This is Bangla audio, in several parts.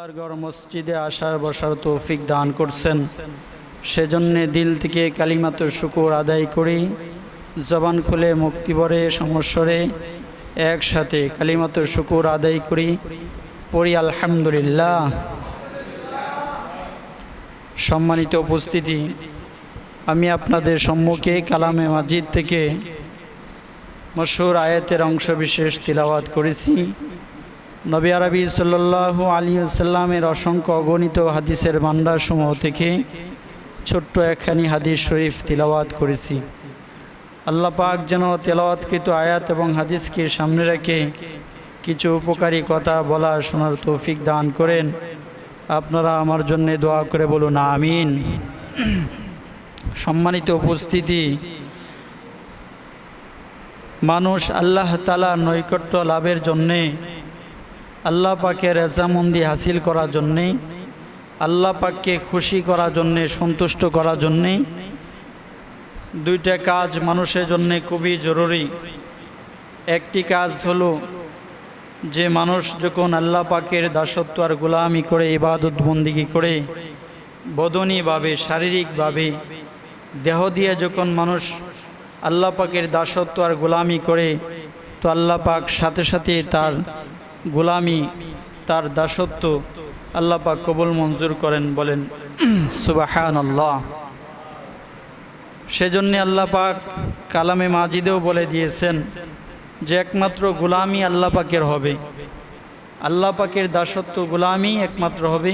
আল্লাহর ঘর মসজিদে আসার বসার তৌফিক দান করছেন, সেজন্য দিল থেকে কালিমাতুর শুকর আদায় করি। জবান খুলে মুক্তিবরে সমস্বরে একসাথে কালিমাতুর শুকর আদায় করি, পড়ি আলহামদুলিল্লাহ। সম্মানিত উপস্থিতি, আমি আপনাদের সম্মুখে কালামে মাজিদ থেকে মশহুর আয়াতের অংশবিশেষ তিলাওয়াত করেছি। নবী আরবি সাল্লাল্লাহু আলাইহি ওয়াসাল্লামের অসংখ্য অগণিত হাদিসের ভান্ডারসমূহ থেকে ছোট্ট একখানি হাদিস শরীফ তিলাওয়াত করেছি। আল্লাহ পাক যেন তেলাওয়াতকৃত আয়াত এবং হাদিসকে সামনে রেখে কিছু উপকারী কথা বলার শোনার তৌফিক দান করেন। আপনারা আমার জন্য দোয়া করে বলুন আমিন। সম্মানিত উপস্থিতি, মানুষ আল্লাহ তাআলার নৈকট্য লাভের জন্যে, আল্লাহ পাকের রেজামন্দি হাসিল করার জন্যে, আল্লাহ পাককে খুশি করার জন্যে, সন্তুষ্ট করার জন্যে দুইটা কাজ মানুষের জন্যে খুবই জরুরি। একটি কাজ হলো যে মানুষ যখন আল্লাহ পাকের দাসত্ব আর গোলামি করে, ইবাদত বন্দিগি করে, বদনীভাবে শারীরিকভাবে দেহ দিয়ে যখন মানুষ আল্লাহ পাকের দাসত্ব আর গোলামি করে, তো আল্লাহ পাক সাথে সাথে তার গোলামি, তার দাসত্ব আল্লাহ পাক কবুল মঞ্জুর করেন। বলেন সুবহানাল্লাহ। সেজন্য আল্লাহ পাক কালামে মাজিদেও বলে দিয়েছেন যে একমাত্র গোলামি আল্লাহ পাকের হবে, আল্লাহ পাকের দাসত্ব গোলামি একমাত্র হবে।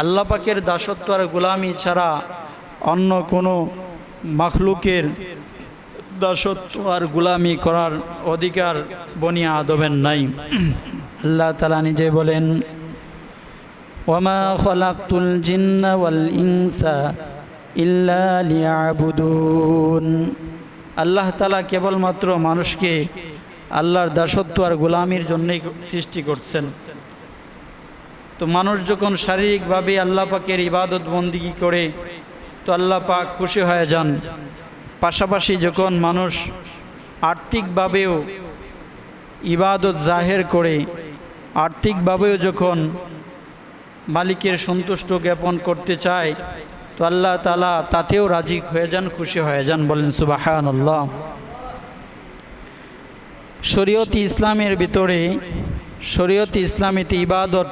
আল্লাহ পাকের দাসত্ব আর গোলামি ছাড়া অন্য কোনো মাখলুকের দাসত্ব আর গোলামি করার অধিকার বনি আদমের নাই। আল্লাহ তাআলা নিজে বলেন, ওয়ামা খালাকতুল জিন্না ওয়াল ইনসা ইল্লা লিয়াবুদুন। আল্লাহ তাআলা কেবলমাত্র মানুষকে আল্লাহর দাসত্ব আর গোলামির জন্যই সৃষ্টি করছেন। তো মানুষ যখন শারীরিকভাবে আল্লাহ পাকের ইবাদত বন্দিগি করে, তো আল্লাহ পাক খুশি হয়ে যান। পাশাপাশি যখন মানুষ আর্থিকভাবেও ইবাদত জাহের করে, আর্থিকভাবেও যখন মালিকের সন্তুষ্ট জ্ঞাপন করতে চায়, তো আল্লাহ তাআলা তাতেও রাজি হয়ে যান, খুশি হয়ে যান। বলেন সুবহানাল্লাহ। শরীয়ত ইসলামের ভিতরে, শরীয়ত ইসলামীতে ইবাদত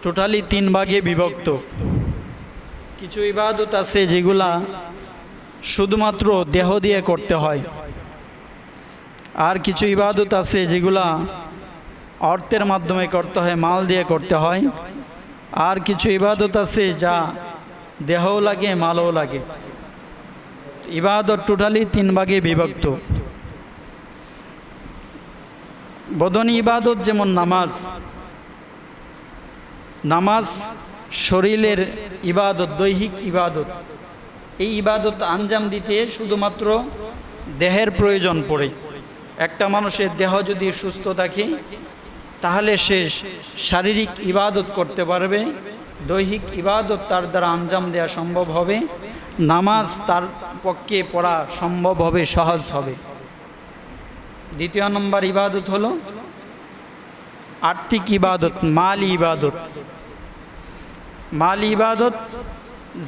টোটালি 3 ভাগে বিভক্ত। কিছু ইবাদত আছে যেগুলা শুধুমাত্র দেহ দিয়ে করতে হয়, আর কিছু ইবাদত আছে যেগুলা অর্থের মাধ্যমে করতে হয়, মাল দিয়ে করতে হয়, আর কিছু ইবাদত আছে যা দেহও লাগে মালও লাগে। ইবাদত টোটালি 3 ভাগে বিভক্ত। বদনী ইবাদত যেমন নামাজ, নামাজ শরীরের ইবাদত, দৈহিক ইবাদত। এই ইবাদত আঞ্জাম দিতে শুধুমাত্র দেহের প্রয়োজন পড়ে। একটা মানুষের দেহ যদি সুস্থ থাকে তাহলে সে শারীরিক ইবাদত করতে পারবে, দৈহিক ইবাদত তার দ্বারা আঞ্জাম দেওয়া সম্ভব হবে, নামাজ তার পক্ষে পড়া সম্ভব হবে, সহজ হবে। দ্বিতীয় নম্বর ইবাদত হলো আর্থিক ইবাদত, মালি ইবাদত। মালি ইবাদত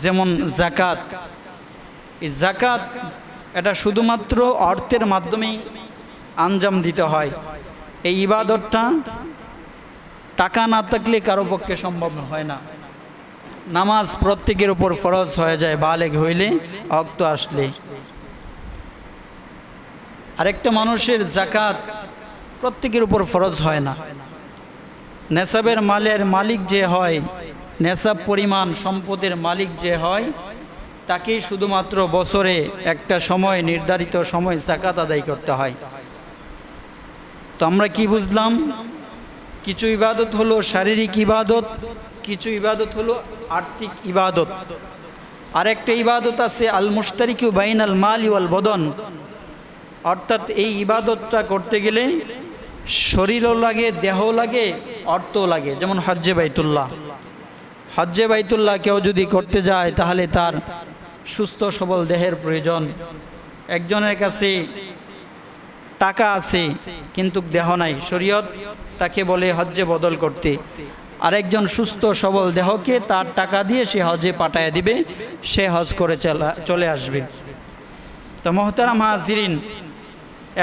যেমন যাকাত। এই যাকাত এটা শুধুমাত্র অর্থের মাধ্যমেই আঞ্জাম দিতে হয়। এই ইবাদতটা টাকা না থাকলে কারো পক্ষে সম্ভব হয় না। নামাজ প্রত্যেকের উপর ফরজ হয়ে যায় বালেগ হইলে, ওয়াক্ত আসলে। আরেকটা মানুষের যাকাত প্রত্যেকের উপর ফরজ হয় না। নেসাবের মালের মালিক যে হয়, নেসাব পরিমাণ সম্পদের মালিক যে হয়, তাকেই শুধুমাত্র বছরে একটা সময়, নির্ধারিত সময় যাকাত আদায় করতে হয়। তো আমরা কি বুঝলাম? কিছু ইবাদত হলো শারীরিক ইবাদত, কিছু ইবাদত হলো আর্থিক ইবাদত। আরেকটা ইবাদত আছে আল মুশতারিকু বাইনাল মালি ওয়াল বদন। অর্থাৎ এই ইবাদতটা করতে গেলে শরীরও লাগে, দেহও লাগে, অর্থও লাগে। যেমন হজ্জে বাইতুল্লাহ। হজ্জে বাইতুল্লাহ কেউ যদি করতে যায় তাহলে তার সুস্থ সবল দেহের প্রয়োজন। একজনের কাছে টাকা আছে কিন্তু দেহ নাই, শরীয়ত তাকে বলে হজ্জে বদল করতে। আরেকজন সুস্থ সবল দেহকে তার টাকা দিয়ে সে হজে পাঠায় দিবে, সে হজ করে চলে আসবে। তো মোহতারাম হাজিরিন,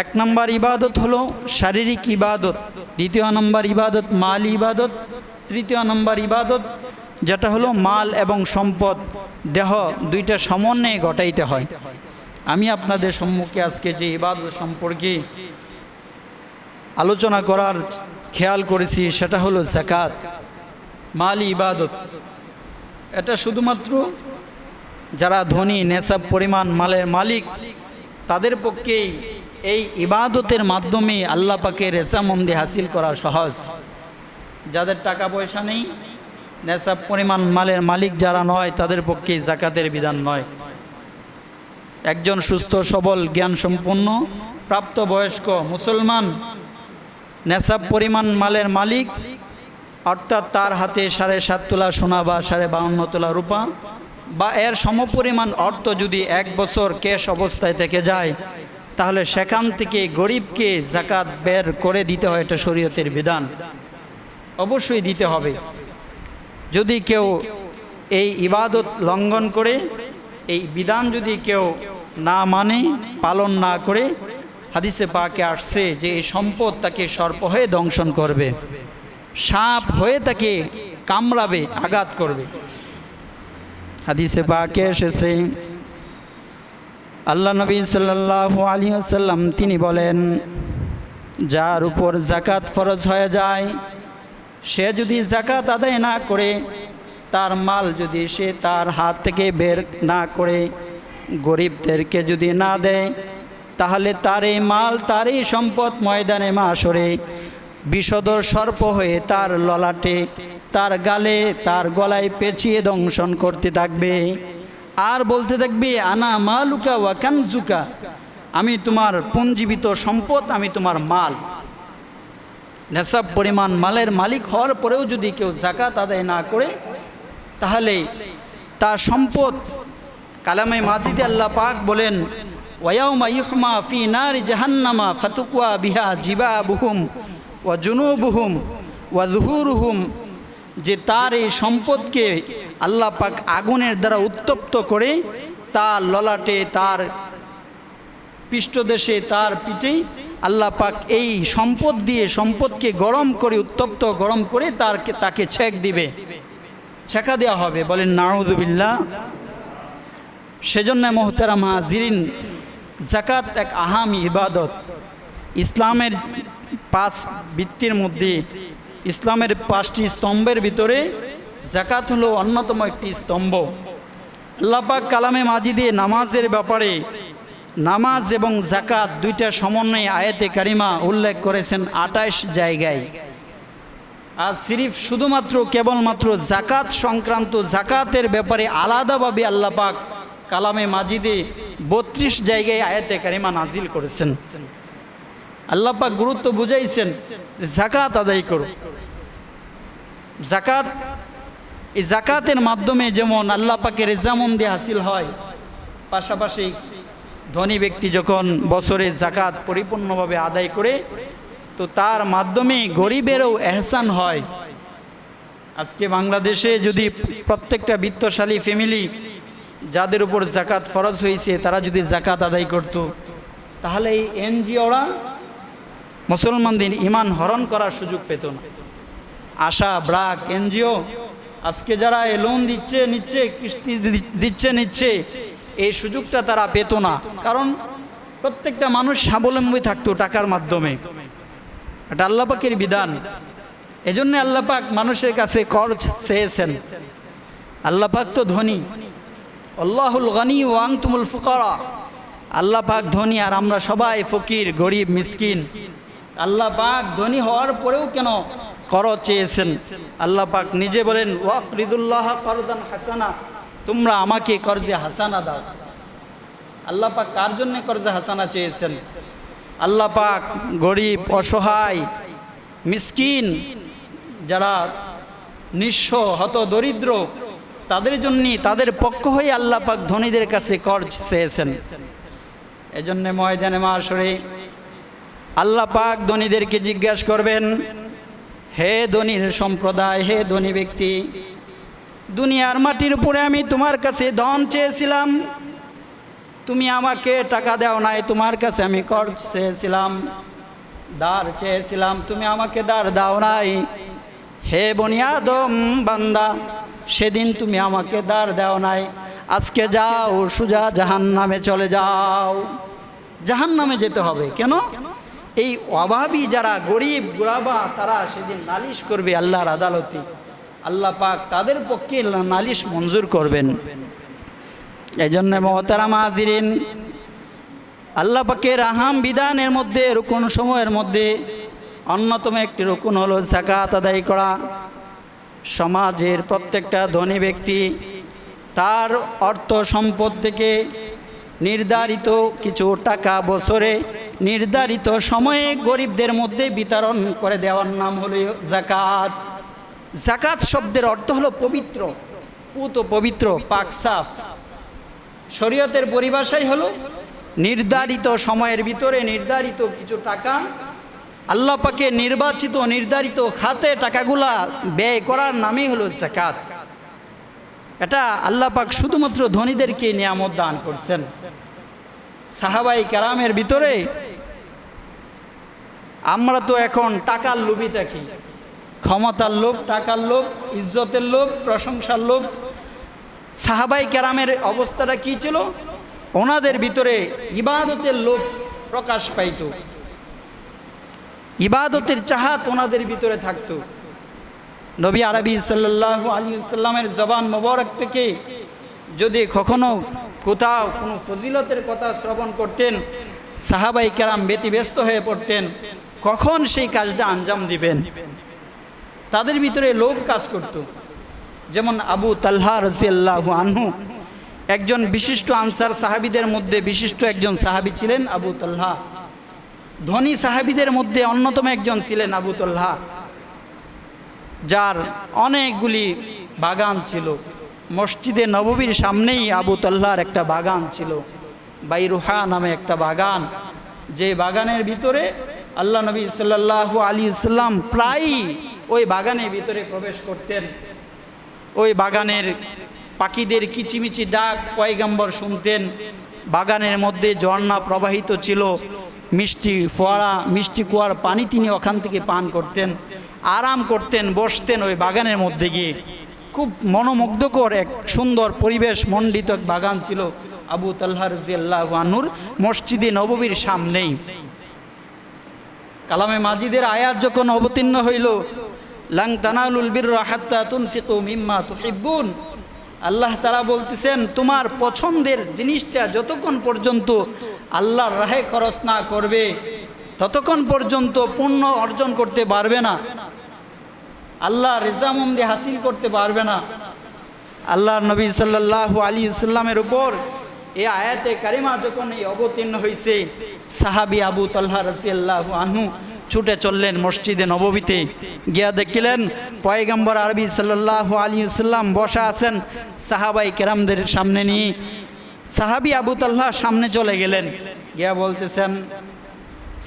1 নম্বর ইবাদত হলো শারীরিক ইবাদত, 2 নম্বর ইবাদত মাল ইবাদত, 3 নম্বর ইবাদত যেটা হলো মাল এবং সম্পদ দেহ দুইটা সমন্বয়ে ঘটাইতে হয়। আমি আপনাদের সম্মুখে আজকে যে ইবাদত সম্পর্কে আলোচনা করার খেয়াল করেছি সেটা হলো যাকাত, মালি ইবাদত। এটা শুধুমাত্র যারা ধনী নেশাব পরিমাণ মালের মালিক তাদের পক্ষেই এই ইবাদতের মাধ্যমে আল্লাহ পাকের রেজামন্দি হাসিল করা সহজ। যাদের টাকা পয়সা নেই, নেশাব পরিমাণ মালের মালিক যারা নয়, তাদের পক্ষে যাকাতের বিধান নয়। একজন সুস্থ সবল জ্ঞান সম্পন্ন প্রাপ্তবয়স্ক মুসলমান নেশাব পরিমাণ মালের মালিক, অর্থাৎ তার হাতে 7.5 তোলা সোনা বা 52.5 তোলা রূপা বা এর সমপরিমাণ অর্থ যদি 1 বছর ক্যাশ অবস্থায় থেকে যায়, তাহলে সেখান থেকে গরিবকে যাকাত বের করে দিতে হয়। এটা শরীয়তের বিধান, অবশ্যই দিতে হবে। যদি কেউ এই ইবাদত লঙ্ঘন করে, এই বিধান যদি কেউ না মানে, পালন না করে, হাদিসে পাকে আসছে যে এই সম্পদ তাকে সর্প হয়ে দংশন করবে, সাপ হয়ে তাকে কামড়াবে, আঘাত করবে। হাদিসে পাকে এসেছে, আল্লাহ নবী সাল্লাল্লাহু আলাইহি ওয়াসাল্লাম তিনি বলেন, যার উপর যাকাত ফরজ হয়ে যায় সে যদি যাকাত আদায় না করে, তার মাল যদি সে তার হাত থেকে বের না করে গরিবদেরকে যদি না দেয়, তাহলে তার এই মাল, তার এই সম্পদ ময়দানে মাশরে বিষধর সর্প হয়ে তার ললাটে, তার গালে, তার গলায় পেঁচিয়ে দংশন করতে থাকবে আর বলতে থাকবে, আনা মালুকা ওয়া কানজুকা, আমি তোমার পুঞ্জীবিত সম্পদ, আমি তোমার মাল। নেশাব পরিমাণ মালের মালিক হওয়ার পরেও যদি কেউ যাকাত আদায় না করে, তাহলে তার সম্পদ, কালামে মাজিদে আল্লাহ পাক বলেন, ওয়ায়াউমা ইউহমা ফি নারি জাহান্নামা ফাতুকওয়া বিহা জিবাবুহুম ওয়া জুনুবুহুম ওয়া যুহুরুহুম, যে তার এই সম্পদকে আল্লাহ পাক আগুনের দ্বারা উত্তপ্ত করে তার ললাটে, তার পৃষ্ঠদেশে, তার পিঠে আল্লাহ পাক এই সম্পদ দিয়ে সম্পদকে গরম করে, উত্তপ্ত গরম করে তাকে ছেক দিবে, ছেকা দেওয়া হবে। বলেন নাউযুবিল্লাহ। সেজন্য মোহতারাম হাজিরিন, যাকাত এক আহাম ইবাদত। ইসলামের 5 ভিত্তির মধ্যে, ইসলামের 5টি স্তম্ভের ভিতরে যাকাত হলো অন্যতম একটি স্তম্ভ। আল্লাহ পাক কালামে মাজিদে নামাজের ব্যাপারে নামাজ এবং যাকাত দুইটা সমন্বয়ে আয়াতে কারিমা উল্লেখ করেছেন 28 জায়গায়। আর সিরিফ শুধুমাত্র কেবলমাত্র যাকাত সংক্রান্ত, যাকাতের ব্যাপারে আলাদাভাবে আল্লাহ পাক কালামে মাজিদে 32 জায়গায় আয়াতে কারিমা নাজিল করেছেন। আল্লাহ পাক গুরুত্ব বুঝাইছেন, যাকাত আদায় করো। যাকাত, এই যাকাতের মাধ্যমে যেমন আল্লাহ পাকের রেজামন্দি হাসিল হয়, পাশাপাশি ধনী ব্যক্তি যখন বছরে যাকাত পরিপূর্ণভাবে আদায় করে, তো তার মাধ্যমে গরিবেরও এহসান হয়। আজকে বাংলাদেশে যদি প্রত্যেকটা বিত্তশালী ফ্যামিলি যাদের উপর যাকাত ফরজ হয়েছে তারা যদি যাকাত আদায় করত, তাহলে এই এনজিওরা মুসলমানদের ইমান হরণ করার সুযোগ পেত না। আশা, ব্রাক, এনজিও আজকে যারা লোন দিচ্ছে, কিস্তি নিচ্ছে, এই সুযোগটা তারা পেত না। কারণ প্রত্যেকটা মানুষ স্বাবলম্বী থাকতো টাকার মাধ্যমে। এটা আল্লাহ পাকের বিধান। এজন্য আল্লাহ পাক মানুষের কাছে কর্জ চেয়েছেন। আল্লাহ পাক তো ধনী, আল্লাহুল গনি ওয়া আনতুমুল ফুকারা। আল্লাহ পাক ধনী আর আমরা সবাই ফকির, গরিব, মিসকিন। আল্লাহ পাক ধনী হওয়ার পরেও কেন করজ চেয়েছেন? আল্লাহ পাক নিজে বলেন, ওয়াকরিদুল্লাহ করদান হাসানা, তোমরা আমাকে কর্জে হাসানা দাও। আল্লাহ পাক কার জন্য কর্জে হাসানা চেয়েছেন? আল্লাহ পাক গরিব, অসহায়, মিসকিন, যারা নিঃস্ব, হত দরিদ্র, তাদের জন্য, তাদের পক্ষ হয়ে আল্লাহ পাক ধনীদের কাছে কর্জ চেয়েছেন। এজন্য ময়দানে মাশরে আল্লাহ পাক ধনীদেরকে জিজ্ঞাসা করবেন, হে ধনীর সম্প্রদায়, হে ধনী ব্যক্তি, দুনিয়ার মাটির উপরে আমি তোমার কাছে ধন চেয়েছিলাম, তুমি আমাকে টাকা দাও নাই। তোমার কাছে আমি কর চেয়েছিলাম, দার চেয়েছিলাম, তুমি আমাকে দার দাও নাই। হে বনি আদম বান্দা, সেদিন তুমি আমাকে দার দাও নাই। আজকে যাও, সোজা জাহান্নামে চলে যাও। জাহান্নামে যেতে হবে কেন? এই অভাবী যারা গরিব গুরাবা, তারা সেদিন নালিশ করবে আল্লাহর আদালতে। আল্লাহ পাক তাদের পক্ষে নালিশ মঞ্জুর করবেন। এই জন্য মহতারাম হাজিরিন, আল্লাহ পাকের আহাম বিধানের মধ্যে, রুকুন সময়ের মধ্যে অন্যতম একটি রুকুন হলো যাকাত আদায় করা। সমাজের প্রত্যেকটা ধনী ব্যক্তি তার অর্থ সম্পদ থেকে নির্ধারিত কিছু টাকা বছরে নির্ধারিত সময়ে গরিবদের মধ্যে বিতরণ করে দেওয়ার নাম হলো যাকাত। যাকাত শব্দের অর্থ হলো পবিত্র, পুত পবিত্র, পাক সাফ। শরীয়তের পরিভাষাই হলো নির্ধারিত সময়ের ভিতরে নির্ধারিত কিছু টাকা আল্লাহ পাকে নির্বাচিত নির্ধারিত খাতে টাকাগুলা ব্যয় করার নামই হলো যাকাত। এটা আল্লাহ পাক শুধুমাত্র ধনীদেরকে নিয়ামত দান করছেন। সাহাবাই কেরামের ভিতরে আমরা তো এখন টাকার লোভী থাকি, ক্ষমতার লোভ, টাকার লোভ, ইজ্জতের লোভ, প্রশংসার লোভ। সাহাবাই কেরামের অবস্থাটা কি ছিল? ওনাদের ভিতরে ইবাদতের লোভ প্রকাশ পাইত, ইবাদতের চাহাত ওনাদের ভিতরে থাকতো। নবী আরবি সাল্লাল্লাহু আলাইহি ওয়াসাল্লামের জবান মোবারক থেকে যদি কখনো কোথাও কোনো ফজিলতের কথা শ্রবণ করতেন, সাহাবাই কেরাম ব্যতিব্যস্ত হয়ে পড়তেন কখন সেই কাজটা আঞ্জাম দিবেন। তাদের ভিতরে লোভ কাজ করত। যেমন আবু তালহা রাদিয়াল্লাহু আনহু, একজন বিশিষ্ট আনসার সাহাবীদের মধ্যে বিশিষ্ট একজন সাহাবী ছিলেন আবু তালহা। ধনী সাহাবীদের মধ্যে অন্যতম একজন ছিলেন আবু তালহা, যার অনেকগুলি বাগান ছিল। মসজিদে নববীর সামনেই আবু তালহার একটা বাগান ছিল, বাইরুহা নামে একটা বাগান। যে বাগানের ভিতরে আল্লাহ নবী সাল্লাল্লাহু আলাইহি ওয়াসাল্লাম প্রায়ই ওই বাগানের ভিতরে প্রবেশ করতেন। ওই বাগানের পাখিদের কিচিমিচি ডাক পয়গম্বর শুনতেন। বাগানের মধ্যে ঝর্ণা প্রবাহিত ছিল, মিষ্টি ফোয়ারা, মিষ্টি কুয়ার পানি তিনি ওখান থেকে পান করতেন, আরাম করতেন, বসতেন ওই বাগানের মধ্যে গিয়ে। খুব মনোমুগ্ধকর এক সুন্দর পরিবেশ মণ্ডিত এক বাগান ছিল আবু তালহা রাদিয়াল্লাহু আনহুর মসজিদে নববীর সামনেই। কালামে মাজিদের আয়াত যখন অবতীর্ণ হইল, লাং তানালুল বিররা হাত্তা তুনফিকু মিম্মা তুহিব্বুন, আল্লাহ তাআলা বলতেছেন তোমার পছন্দের জিনিসটা যতক্ষণ পর্যন্ত আল্লাহর রাহে খরচ না করবে ততক্ষণ পর্যন্ত পুণ্য অর্জন করতে পারবে না, আল্লাহ রেজামন্দি হাসিল করতে পারবে না। আল্লাহর নবী সাল্লাল্লাহু আলাইহি ওয়াসাল্লামের উপর এই আয়াতে কারিমা যখন এই অবতীর্ণ হয়েছে, সাহাবী আবু তালহা রাদিয়াল্লাহু আনহু ছুটে চললেন মসজিদে নববীতে। গিয়া দেখলেন পয়গম্বর আরবি সাল্লাল্লাহু আলাইহি ওয়াসাল্লাম বসা আছেন সাহাবাই কেরামদের সামনে নিয়ে। সাহাবী আবু তালহা সামনে চলে গেলেন, গিয়া বলতেছেন,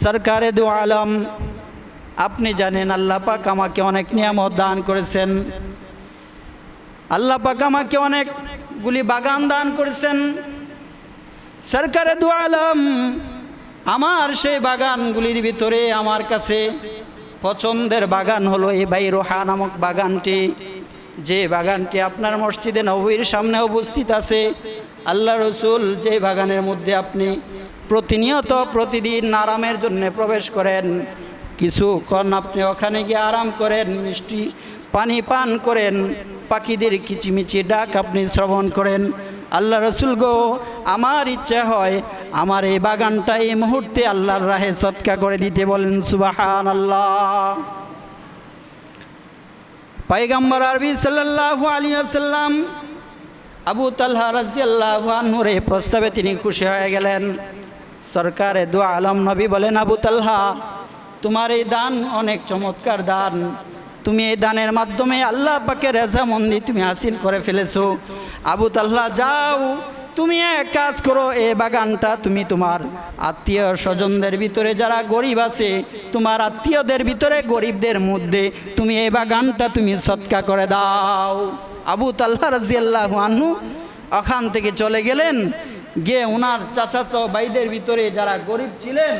সরকারে দু আলম, আপনি জানেন আল্লাহ পাক আমাকে অনেক নিয়ামত দান করেছেন, আল্লাহ পাক আমাকে অনেকগুলি বাগান দান করেছেন। সরকারে দু আলম, আমার সেই বাগানগুলির ভিতরে আমার কাছে পছন্দের বাগান হলো এই বাইরুহা নামক বাগানটি, যে বাগানটি আপনার মসজিদে নববীর সামনে উপস্থিত আছে। আল্লাহ রসুল যে বাগানের মধ্যে আপনি প্রতিনিয়ত প্রতিদিন আরামের জন্য প্রবেশ করেন, কিছুক্ষণ আপনি ওখানে গিয়ে আরাম করেন, মিষ্টি পানি পান করেন, পাখিদের কিচিমিচি ডাক আপনি শ্রবণ করেন। আল্লাহ রসুল গো, আমার ইচ্ছা হয় আমার এই বাগানটা এই মুহূর্তে আল্লাহর রাহে সদকা করে দিতে। বলেন সুবহানাল্লাহ। পয়গম্বর আরবি সাল্লাল্লাহু আলাইহি ওয়াসাল্লাম আবু তালহা রাদিয়াল্লাহু আনহুর এই প্রস্তাবে তিনি খুশি হয়ে গেলেন। সরকারে দু আলম নবী বলেন, আবু তালহা, তোমার এই দান অনেক চমৎকার দান, তুমি এই দানের মাধ্যমে আল্লাহ পাকের রেজামন্দি তুমি হাসিল করে ফেলেছো। আবু তালহা যাও, তুমি এক কাজ করো, এই বাগানটা তুমি তোমার আত্মীয় স্বজনদের ভিতরে যারা গরিব আছে, তোমার আত্মীয়দের ভিতরে গরিবদের মধ্যে তুমি এই বাগানটা তুমি সদকা করে দাও। আবু তালহা রাদিয়াল্লাহু আনহু ওখান থেকে চলে গেলেন, গিয়ে ওনার চাচাতো ভাইদের ভিতরে যারা গরিব ছিলেন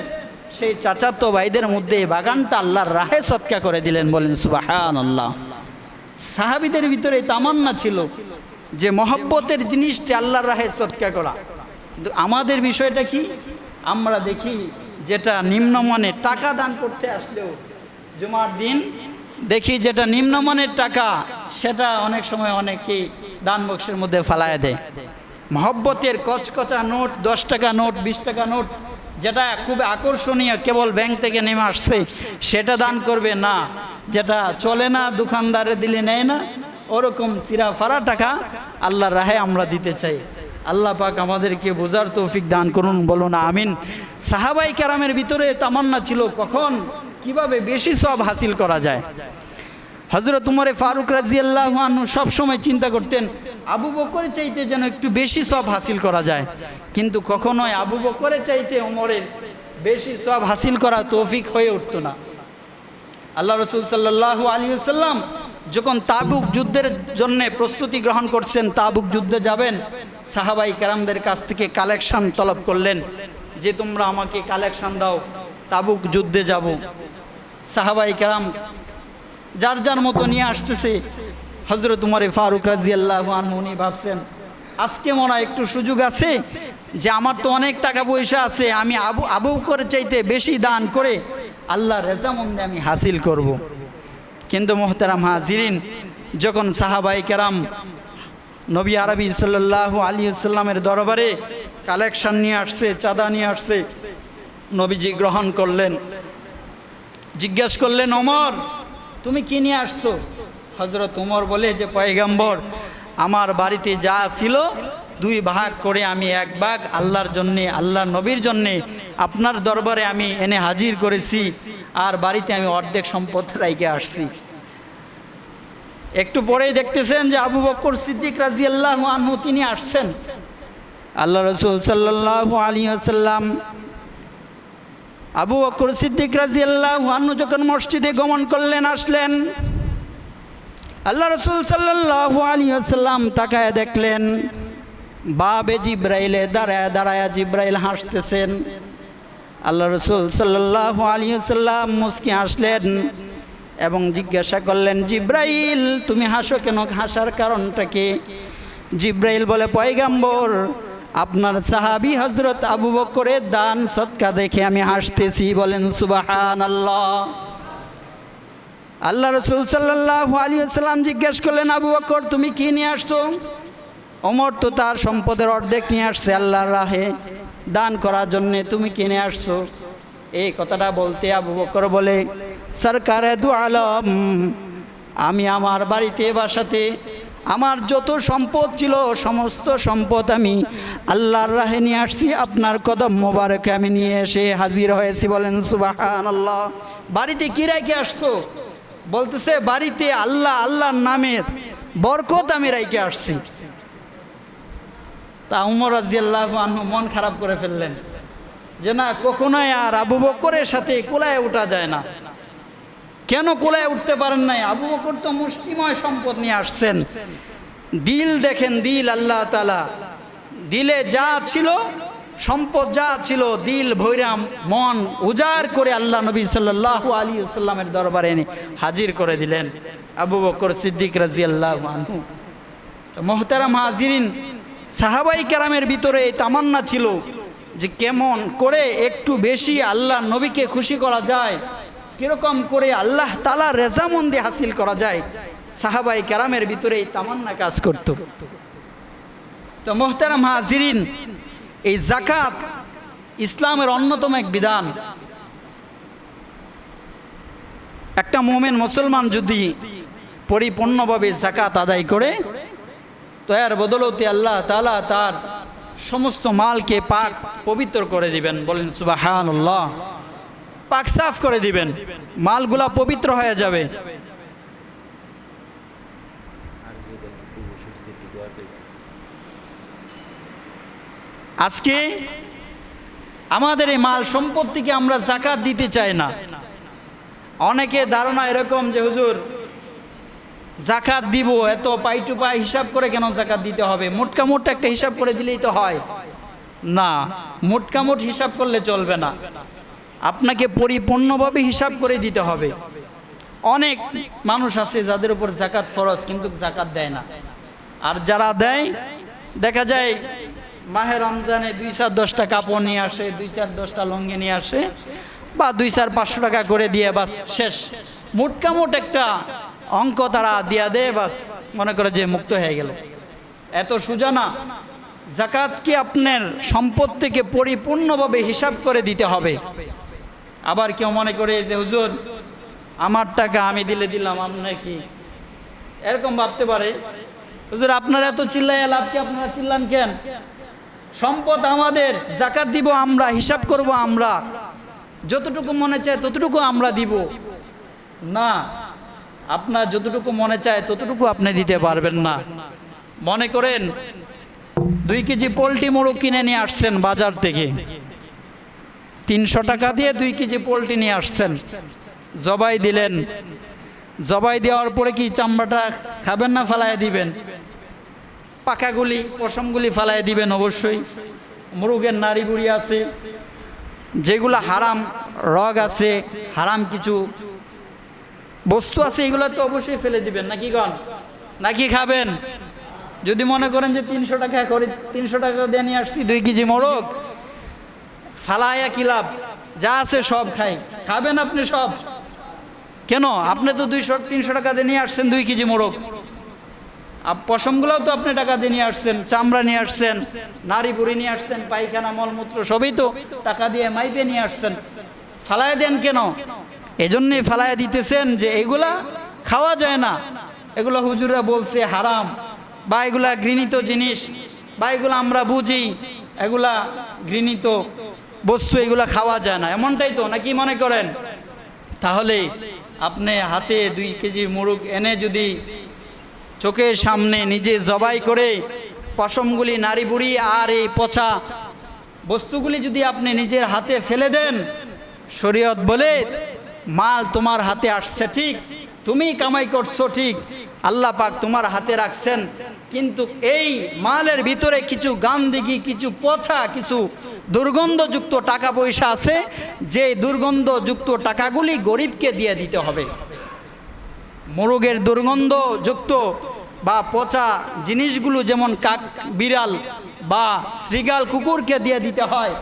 সেই চাচাতো ভাইদের মধ্যে এই বাগানটা আল্লাহর রাহে সদকা করে দিলেন। বলেন সুবহানাল্লাহ। সাহাবীদের ভিতরে তামান্না ছিল যে মহব্বতের জিনিসটি আল্লাহর রাহে সদকা করা। কিন্তু আমাদের বিষয়টা কি, আমরা দেখি যেটা নিম্নমানের টাকা দান করতে আসলেও জুমার দিন দেখি যেটা নিম্নমানের টাকা সেটা অনেক সময় অনেকেই দান বক্সের মধ্যে ফালায় দেয়। মহব্বতের কচকচা নোট, 10 টাকা নোট, 20 টাকা নোট, যেটা খুব আকর্ষণীয় কেবল ব্যাংক থেকে নেমে আসছে সেটা দান করবে না, যেটা চলে না দোকানদারে দিলে নেয় না, ওরকম সিরা ফারা টাকা আল্লাহর রাহে আমরা দিতে চাই। আল্লাহ পাক আমাদেরকে বোঝার তৌফিক দান করুন, বলুন আমিন। সাহাবাই কেরামের ভিতরে তামান্না ছিল কখন কিভাবে বেশি সওয়াব হাসিল করা যায়। হযরত উমর ফারুক রাদিয়াল্লাহু আনহু সব সময় চিন্তা করতেন আবু বকরের চাইতে যেন একটু বেশি সওয়াব হাসিল করা যায়, কিন্তু কখনোই আবু বকরের চাইতে উমরের বেশি সওয়াব হাসিল করা তৌফিক হয়ে উঠতো না। আল্লাহ রাসূল সাল্লাল্লাহু আলাইহি ওয়াসাল্লাম যখন তাবুক যুদ্ধের জন্য প্রস্তুতি গ্রহণ করছেন, তাবুক যুদ্ধে যাবেন, সাহাবাই কেরামদের কাছ থেকে কালেকশন তলব করলেন যে তোমরা আমাকে কালেকশন দাও, তাবুক যুদ্ধে যাব। সাহাবাই কেরাম যার যার মতো নিয়ে আসতেছে। হযরত উমর ফারুক রাদিয়াল্লাহু আনহু উনি ভাবছেন আজকে মনে হয় একটু সুযোগ আছে যে আমার তো অনেক টাকা পয়সা আছে, আমি আবু বকরের চাইতে বেশি দান করে আল্লাহর রেজামন্দি আমি হাসিল করব। কিন্তু মুহতারাম হাজিরিন, যখন সাহাবাই কেরাম নবী আরবি সাল্লাল্লাহু আলাইহি ওয়াসাল্লামের দরবারে কালেকশন নিয়ে আসছে, চাঁদা নিয়ে আসছে, নবীজি গ্রহণ করলেন। জিজ্ঞেস করলেন ওমর তুমি কি নিয়ে আসছো? হযরত উমর বলে যে পয়গম্বর আমার বাড়িতে যা ছিল 2 ভাগ করে আমি 1 ভাগ আল্লাহর জন্যে, আল্লাহর নবীর জন্যে আপনার দরবারে আমি এনে হাজির করেছি, আর বাড়িতে আমি অর্ধেক সম্পদ রাইখে আসছি। একটু পরেই দেখতেছেন যে আবু বকর সিদ্দিক রাদিয়াল্লাহু আনহু তিনি আসছেন। আল্লাহ রাসূল সাল্লাল্লাহু আলাইহি ওয়াসাল্লাম আবু বকর সিদ্দিক রাদিয়াল্লাহু আনহু যখন মসজিদে গমন করলেন, আসলেন, আল্লাহ রাসূল সাল্লাল্লাহু আলাইহি ওয়াসাল্লাম তাকায় দেখলেন বাবে জিব্রাইলে দাঁড়ায় দাঁড়ায় জিব্রাইল হাসতেছেন। আল্লাহ রাসূল সাল্লাল্লাহু আলাইহি ওয়াসাল্লাম মুস্কি হাসলেন এবং জিজ্ঞাসা করলেন জিব্রাইল তুমি হাসো কেন, হাসার কারণটা কি? জিব্রাইল বলে পয়গম্বর আপনার সাহাবী হযরত আবু বকরের দান সদকা দেখে আমি হাসতেছি। বলেন সুবহানাল্লাহ। আল্লাহ রাসূল সাল্লাল্লাহু আলাইহি ওয়াসাল্লাম জিজ্ঞেস করলেন আবু বকর তুমি কি নিয়ে আসছো? ওমর তো তার সম্পদের অর্ধেক নিয়ে আসছে আল্লাহর রাহে দান করার জন্য, তুমি কি নিয়ে আসছো? এই কথাটা বলতে আবু বকর বলে সরকারে দু আলম আমি আমার বাড়িতে বাসাতে আমার যত সম্পদ ছিল সমস্ত সম্পদ আমি আল্লাহর রাহে নিয়ে আসছি, আপনার কদম মোবারকে আমি নিয়ে এসে হাজির হয়েছি। বলেন সুবহানাল্লাহ। বাড়িতে কি রেখে আসছো? বলতেছে বাড়িতে আল্লাহর নামের বরকত আমি রেখে আসছি। তা উমর রাদিয়াল্লাহু আনহু মন খারাপ করে ফেললেন যে না, কখনোই আর আবু বকরের সাথে কোলায় ওঠা যায় না। কেন কোলায় উঠতে পারেন নাই? আবু বকর তো মুষ্টিময় সম্পদ নিয়ে আসছেন। দিল দেখেন, দিল আল্লাহ তাআলা দিলে যা ছিল সম্পদ যা ছিল দিল ভৈরা মন উজাড় করে আল্লাহ নবী সাল্লাল্লাহু আলাইহি ওয়াসাল্লামের দরবারে এনে হাজির করে দিলেন আবু বকর সিদ্দিক রাদিয়াল্লাহু আনহু। তো মুহতারাম হাজিরিন, সাহাবাই কেরামের ভিতরে এই তামান্না ছিল যে কেমন করে একটু বেশি আল্লাহ নবীকে খুশি করা যায়, কিরকম করে আল্লাহ তাআলা রেজামন্দি হাসিল করা যায়। সাহাবাই কেরামের ভিতরে এই তামান্না কাজ করত। তো মুহতারাম হাজিরিন, এই যাকাত ইসলামের অন্যতম এক বিধান। একটা মুমিন মুসলমান যদি পরিপূর্ণভাবে যাকাত আদায় করে তো এর বদলতে আল্লাহ তাআলা তার সমস্ত মালকে পাক পবিত্র করে দিবেন। বলেন সুবহানাল্লাহ। পাক সাফ করে দিবেন, মালগুলা পবিত্র হয়ে যাবে। আজকে আমাদের এই মাল সম্পত্তিকে আমরা যাকাত দিতে চাই না। অনেকে ধারণা এরকম যে হুজুর যাকাত দিব, এত পাই টু পাই হিসাব করে কেন যাকাত দিতে হবে, মোটকা মোট একটা হিসাব করে দিলেই তো হয়। না, মোটকা মোট হিসাব করলে চলবে না, আপনাকে পরিপূর্ণভাবে হিসাব করে দিতে হবে। অনেক মানুষ আছে যাদের উপর যাকাত ফরজ কিন্তু যাকাত দেয় না, আর যারা দেয় দেখা যায় মাহে রমজানে 2-4-10টা কাপড় নিয়ে আসে, 2-4-10টা লঙ্গি নিয়ে আসে, বা 2-4-500 টাকা করে দিয়ে বাস শেষ, মোটকা মোট একটা অঙ্ক তারা দিয়া দেয়, বাস মনে করে যে মুক্ত হয়ে গেল। এত সোজা না, যাকাত কি আপনার সম্পদ থেকে পরিপূর্ণভাবে হিসাব করে দিতে হবে। আবার কেউ মনে করে যে হুজুর আমার টাকা আমি দিলে দিলাম, আপনার কি এরকম ভাবতে পারে, হুজুর আপনারা এত চিল্লাইয়া লাভ কি, আপনারা চিল্লান কেন, সম্পদ আমাদের, যাকাত দিব আমরা, হিসাব করব আমরা, যতটুকু মনে চায় ততটুকু আমরা দিব। না, আপনার যতটুকু মনে চায় ততটুকু আপনি দিতে পারবেন না। মনে করেন 2 কেজি পোলট্রি মোরগ কিনে নিয়ে আসছেন বাজার থেকে, 300 টাকা দিয়ে 2 কেজি পোলট্রি নিয়ে আসছেন, জবাই দিলেন, জবাই দেওয়ার পরে কি চামড়াটা খাবেন না ফালাইয়া দিবেন? পাকাগুলি পশমগুলি ফালাইয়া দিবেন অবশ্যই। মুরগের নাড়ি বুড়ি আছে, যেগুলো হারাম রগ আছে, হারাম কিছু বস্তু আছে, এগুলো তো অবশ্যই ফেলে দিবেন, নাকি গণ, নাকি খাবেন? যদি মনে করেন যে 300 টাকা করে, 300 টাকা দিয়ে নিয়ে আসছি 2 কেজি মোরগ, ফালাইয়া কি লাভ, যা আছে সব খাই, খাবেন আপনি সব কেন? আপনি তো 200-300 টাকা দিয়ে নিয়ে আসছেন 2 কেজি মোরগ, পশমগুলোও তো আপনি টাকা দিয়ে নিয়ে আসছেন, চামড়া নিয়ে আসছেন, নাড়ি বুড়ি নিয়ে আসছেন, পায়খানা মলমূত্র সবই তো টাকা দিয়ে মাইপে নিয়ে আসছেন, ফালাইয়া দেন কেন? এজন্যই ফালাইয়া দিতেছেন যে এগুলা খাওয়া যায় না, এগুলো হুজুররা বলছে হারাম, বা এগুলা ঘৃণিত জিনিস, বা এগুলো আমরা বুঝি এগুলা ঘৃণিত বস্তু, এগুলা খাওয়া যায় না, এমনটাই তো নাকি মনে করেন? তাহলে আপনি হাতে 2 কেজি মোরগ এনে যদি চোখের সামনে নিজে জবাই করে পশমগুলি, নাড়ি বুড়ি আর এই পচা বস্তুগুলি যদি আপনি নিজের হাতে ফেলে দেন, শরীয়ত বলে মাল তোমার হাতে আসছে ঠিক, তুমি কামাই করছো ঠিক, আল্লাহ পাক তোমার হাতে রাখছেন, কিন্তু এই মালের ভিতরে কিছু গান্দিগি, কিছু পচা, কিছু দুর্গন্ধযুক্ত টাকা পয়সা আছে, যে দুর্গন্ধযুক্ত টাকাগুলি গরিবকে দিয়ে দিতে হবে। মোরগের দুর্গন্ধযুক্ত বা পচা জিনিসগুলো যেমন কাক বিড়াল বা শ্রীগাল কুকুরকে দিয়ে দিতে হয়,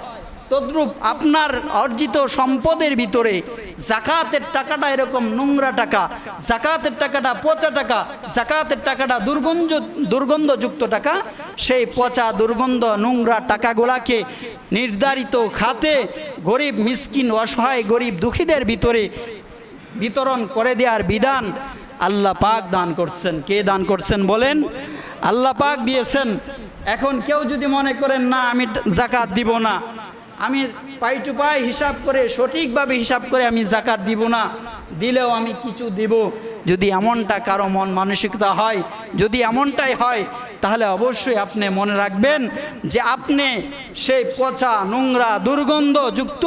তদ্রূপ আপনার অর্জিত সম্পদের ভিতরে যাকাতের টাকাটা এরকম নোংরা টাকা, যাকাতের টাকাটা পচা টাকা, যাকাতের টাকাটা দুর্গন্ধযুক্ত টাকা, সেই পচা দুর্গন্ধ নোংরা টাকাগুলাকে নির্ধারিত খাতে গরিব মিসকিন অসহায় গরিব দুঃখীদের ভিতরে বিতরণ করে দেওয়ার বিধান আল্লাহ পাক দান করছেন। কে দান করছেন বলেন? আল্লাহ পাক দিয়েছেন। এখন কেউ যদি মনে করেন না আমি যাকাত দিব না, আমি পাই টু পাই হিসাব করে সঠিকভাবে হিসাব করে আমি যাকাত দিব না, দিলেও আমি কিছু দিব, যদি এমনটা কারো মন মানসিকতা হয়, যদি এমনটাই হয়, তাহলে অবশ্যই আপনি মনে রাখবেন যে আপনি সেই পচা নোংরা দুর্গন্ধযুক্ত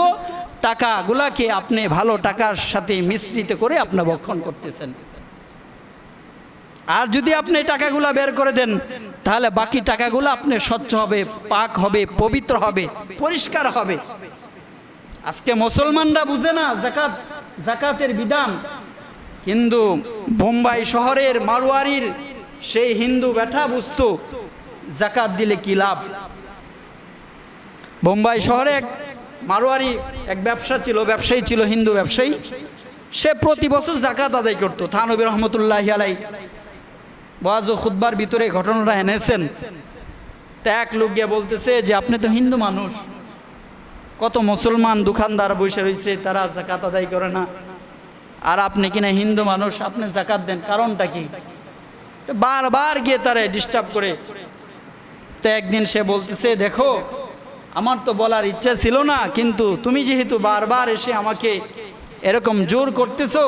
টাকাগুলাকে আপনি ভালো টাকার সাথে মিশ্রিত করে আপনি ভক্ষণ করতেছেন। আর যদি আপনি টাকাগুলা বের করে দেন, তাহলে বাকি টাকাগুলো আপনি স্বচ্ছ হবে, পাক হবে, পবিত্র হবে, পরিষ্কার হবে। আজকে মুসলমানরা বুঝে না যাকাতের বিধান, কিন্তু বোম্বাই শহরের মারোয়ারির সেই হিন্দু বেটা বুঝতো যাকাত দিলে কি লাভ। বোম্বাই শহরে এক মারোয়ারি এক ব্যবসায়ী ছিল, হিন্দু ব্যবসায়ী, সে প্রতি বছর যাকাত আদায় করতো। থানবী রহমতুল্লাহি আলাইহি ওয়াজ ও খুতবার ভিতরে ঘটনাটা এনেছেন। তা এক লোক গিয়ে বলতেছে যে আপনি তো হিন্দু মানুষ, কত মুসলমান দোকানদার বসে রয়েছে, তারা যাকাত আদায় করে না, আর আপনি কিনা হিন্দু মানুষ, আপনি যাকাত দেন, কারণটা কি? তো বারবার গিয়ে তারা ডিস্টার্ব করে। তো একদিন সে বলতেছে, দেখো আমার তো বলার ইচ্ছা ছিল না, কিন্তু তুমি যেহেতু বারবার এসে আমাকে এরকম জোর করতেছো,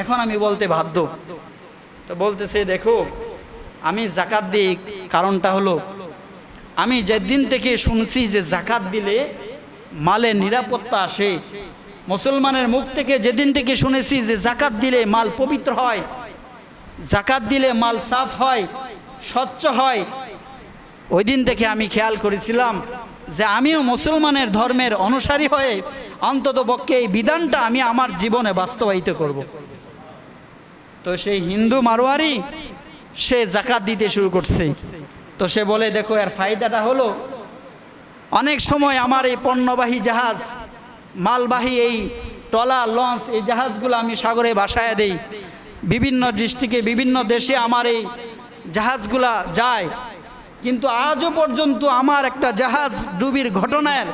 এখন আমি বলতে বাধ্য। তো বলতেছে, দেখো আমি যাকাত দিই, কারণটা হলো আমি যেদিন থেকে শুনছি যে জাকাত দিলে মালের নিরাপত্তা আসে, মুসলমানের মুখ থেকে যেদিন থেকে শুনেছি যে জাকাত দিলে মাল পবিত্র হয়, জাকাত দিলে মাল সাফ হয়, স্বচ্ছ হয়, ওই দিন থেকে আমি খেয়াল করেছিলাম যে আমিও মুসলমানের ধর্মের অনুসারী হয়ে অন্তত পক্ষে এই বিধানটা আমি আমার জীবনে বাস্তবায়িত করব। তো সেই হিন্দু মারোয়ারি সে জাকাত দিতে শুরু করছে। তো সে বলে, দেখো এর ফায়দাটা হলো, অনেক সময় আমার এই পণ্যবাহী জাহাজ, মালবাহী এই ট্রলার, লঞ্চ, এই জাহাজগুলো আমি সাগরে ভাসায় দেই, বিভিন্ন ডিস্ট্রিক্টে বিভিন্ন দেশে আমার এই জাহাজগুলা যায়, কিন্তু আজও পর্যন্ত আমার একটা জাহাজ ডুবির ঘটনার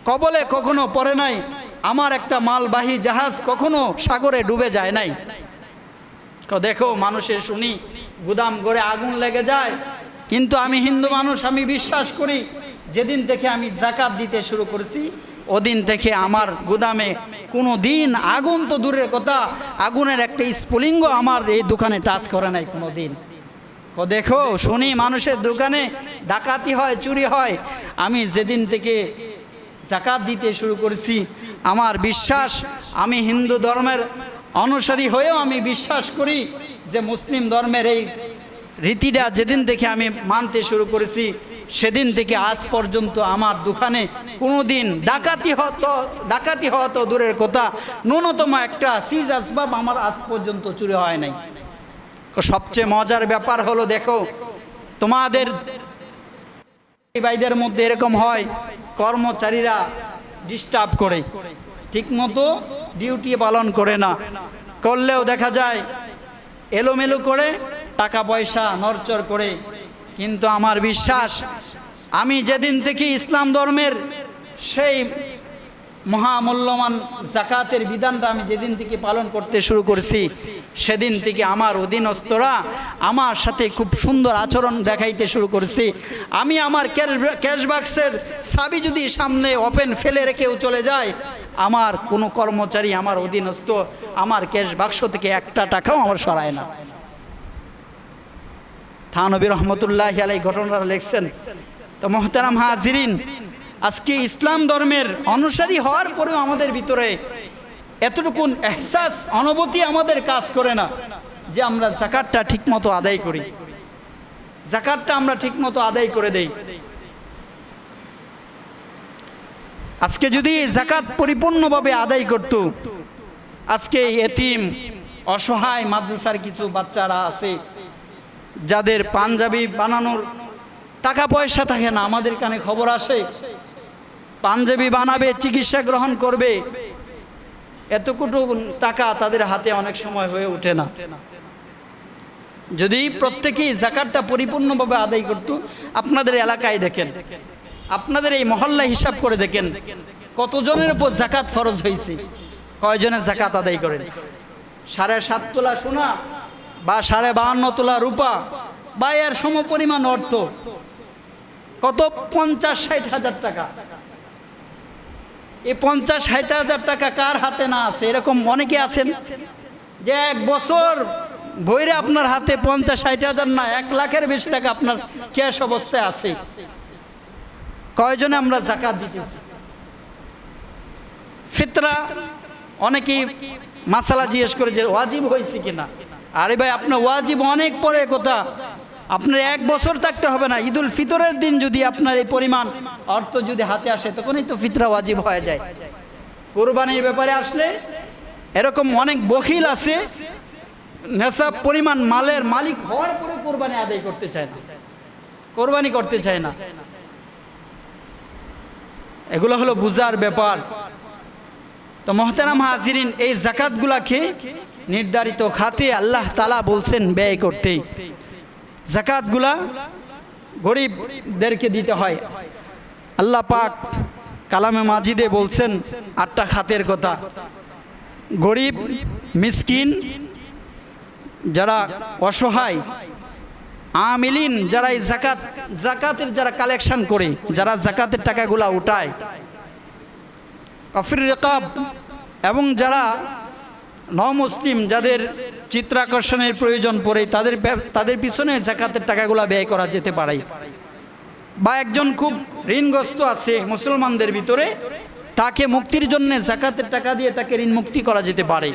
কবলে কখনো পড়ে নাই, আমার একটা মালবাহী জাহাজ কখনো সাগরে ডুবে যায় নাই। দেখো মানুষের শুনি গুদাম করে আগুন লেগে যায়, কিন্তু আমি হিন্দু মানুষ, আমি বিশ্বাস করি যেদিন থেকে আমি জাকাত দিতে শুরু করেছি ওদিন থেকে আমার গুদামে কোনো দিন আগুন তো দূরের কথা, আগুনের একটা স্ফুলিঙ্গ আমার এই দোকানে টাচ করে নাই কোনো দিন। দেখো শুনি মানুষের দোকানে ডাকাতি হয়, চুরি হয়। আমি যেদিন থেকে জাকাত দিতে শুরু করেছি আমার বিশ্বাস, আমি হিন্দু ধর্মের অনুসারী হয়েও আমি বিশ্বাস করি যে মুসলিম ধর্মের এই রীতিটা যেদিন থেকে আমি মানতে শুরু করেছি সেদিন থেকে আজ পর্যন্ত আমার দোকানে কোনো দিন ডাকাতি হওয়া তো দূরের কথা, ন্যূনতম একটা চিজ আসবাব আমার আজ পর্যন্ত চুরি হয় নাই। সবচেয়ে মজার ব্যাপার হলো, দেখো তোমাদের ভাইদের মধ্যে এরকম হয় কর্মচারীরা ডিস্টার্ব করে, ঠিক মতো ডিউটি পালন করে না, করলেও দেখা যায় এলোমেলো করে, টাকা পয়সা নড়চড় করে। কিন্তু আমার বিশ্বাস, আমি যেদিন থেকে ইসলাম ধর্মের সেই মহামূল্যবান জাকাতের বিধানটা আমি যেদিন থেকে পালন করতে শুরু করছি সেদিন থেকে আমার অধীনস্থরা আমার সাথে খুব সুন্দর আচরণ দেখাইতে শুরু করছি। আমি আমার ক্যাশ বাক্সের চাবি যদি সামনে ওপেন ফেলে রেখেও চলে যায়, আমার কোনো কর্মচারী, আমার অধীনস্থ আমার ক্যাশ বাক্স থেকে একটা টাকাও আমার সরায় না। থানবী রহমতুল্লাহি আলাইহি ঘটনাটা লিখছেন। তো মোহতারাম হাজিরিন, আজকে ইসলাম ধর্মের অনুসারী হওয়ার পরেও আমাদের ভিতরে এতটুকু এহসাস, অনুভূতি আমাদের কাজ করে না যে আমরা যাকাতটা ঠিকমতো আদায় করি, যাকাতটা আমরা ঠিকমতো আদায় করে দেই। আজকে যদি যাকাত পরিপূর্ণভাবে আদায় করত, আজকে এতিম অসহায় মাদ্রাসার কিছু বাচ্চারা আছে যাদের পাঞ্জাবি বানানোর টাকা পয়সা থাকে না, আমাদের কানে খবর আসে পাঞ্জাবি বানাবে, চিকিৎসা গ্রহণ করবে, এতটুকু টাকা তাদের হাতে অনেক সময় হয়ে ওঠে না। যদি প্রত্যেকেই যাকাতটা পরিপূর্ণভাবে আদায় করত, আপনাদের এলাকায় দেখেন, আপনাদের এই মহল্লায় হিসাব করে দেখেন কতজনের উপর যাকাত ফরজ হয়েছে, কয়জনের যাকাত আদায় করেন। 7.5 তোলা সোনা বা 52.5 তোলা রূপা বা এর সমপরিমাণ অর্থ কত, 50-60 হাজার টাকা। এই 50-60 হাজার টাকা কার হাতে না আছে? এরকম অনেকে আছেন যে 1 বছর ভৈরে আপনার হাতে 50-60 হাজার না 1 লাখের বেশি টাকা আপনার ক্যাশ অবস্থায় আছে। কয়জনে আমরা যাকাত দিতেছি? ফিতরা, অনেকেই মাসালা জিজ্ঞেস করে যে ওয়াজিব হয়েছে কিনা। আরে ভাই, আপনার ওয়াজিব অনেক পরে কথা, আপনার 1 বছর থাকতে হবে না। ঈদুল ফিতরের দিন যদি আপনার এই পরিমাণ অর্থ যদি হাতে আসে তখনই তো ফিতরা ওয়াজিব হয়ে যায়। কোরবানির ব্যাপারে আসলে এরকম অনেক বখিল আছে, নেশাব পরিমাণ মালের মালিক হওয়ার পরে কোরবানি আদায় করতে চায় না, কোরবানি করতে চায় না। এগুলো হলো বুঝার ব্যাপার। তো মোহতারাম হাজিরিন, এই যাকাতগুলাকে নির্ধারিত খাতে আল্লাহ তাআলা বলছেন ব্যয় করতে। যাকাতগুলা গরিবদেরকে দিতে হয়। আল্লাহ পাক কালামে মাজিদে বলছেন 8টা খাতের কথা। গরিব, মিসকিন, যারা অসহায়, আমিলিন, যারা এই যাকাতের যারা কালেকশন করে, যারা যাকাতের টাকাগুলা উঠায়, কাফির রিকাব, এবং যারা নমুসলিম, যাদের চিত্রাকর্ষণের প্রয়োজন পড়ে, তাদের পিছনে যাকাতের টাকাগুলা ব্যয় করা যেতে পারে। বা একজন খুব ঋণগ্রস্ত আছে মুসলমানদের ভিতরে, তাকে মুক্তির জন্য যাকাতের টাকা দিয়ে তাকে ঋণ মুক্তি করা যেতে পারে।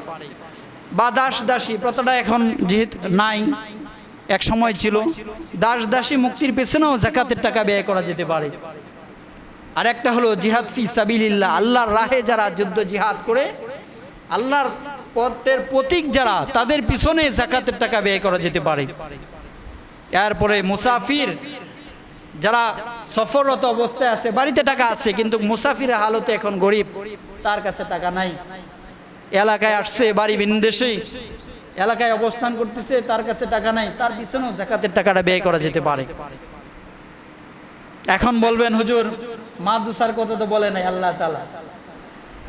বা দাস দাসী প্রথাটা এখন যেহেতু নাই, এক সময় ছিল, দাস দাসী মুক্তির পেছনেও যাকাতের টাকা ব্যয় করা যেতে পারে। আর একটা হলো জিহাদ ফি সাবিলিল্লাহ, আল্লাহর রাহে যারা যুদ্ধ জিহাদ করে, আল্লাহর পথের প্রতীক যারা, তাদের পিছনে যাকাতের টাকা ব্যয় করা যেতে পারে। এরপরে মুসাফির যারা সফররত অবস্থায় আছে, বাড়িতে টাকা আছে কিন্তু মুসাফিরের হালতে এখন গরিব, তার কাছে টাকা নাই, এলাকায় আসছে বাড়ি বিন্দেশে, এলাকায় অবস্থান করতেছে, তার কাছে টাকা নাই, তার পিছনেও যাকাতের টাকাটা ব্যয় করা যেতে পারে। এখন বলবেন হুজুর মাদ্রাসার কথা তো বলে নাই আল্লাহ তাআলা,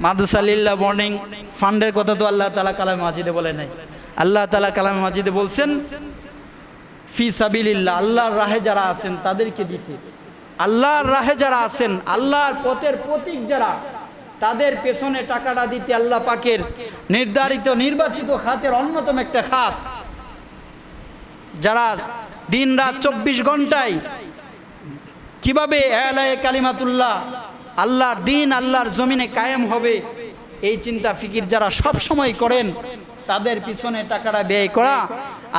মাদ্রাসা লিল্লাহ বোর্ডিং ফান্ডের কথা তো আল্লাহ তাআলা কালামে মাজিদে বলে নাই। আল্লাহ তাআলা কালামে মাজিদে বলছেন ফি সাবিলিল্লাহ, আল্লাহর রাহে যারা আছেন তাদেরকে দিতে। আল্লাহর রাহে যারা আছেন, আল্লাহর পথের প্রতীক যারা, তাদের পেছনে টাকাটা দিতে আল্লাহ পাকের নির্ধারিত নির্বাচিত খাতের অন্যতম একটা খাত। যারা দিন রাত 24 ঘন্টায় কিভাবে এলায়ে কালিমাতুল্লাহ, আল্লাহর দিন আল্লাহর জমিনে কায়েম হবে, এই চিন্তা ফিকির যারা সব সময় করেন, তাদের পিছনে টাকাটা ব্যয় করা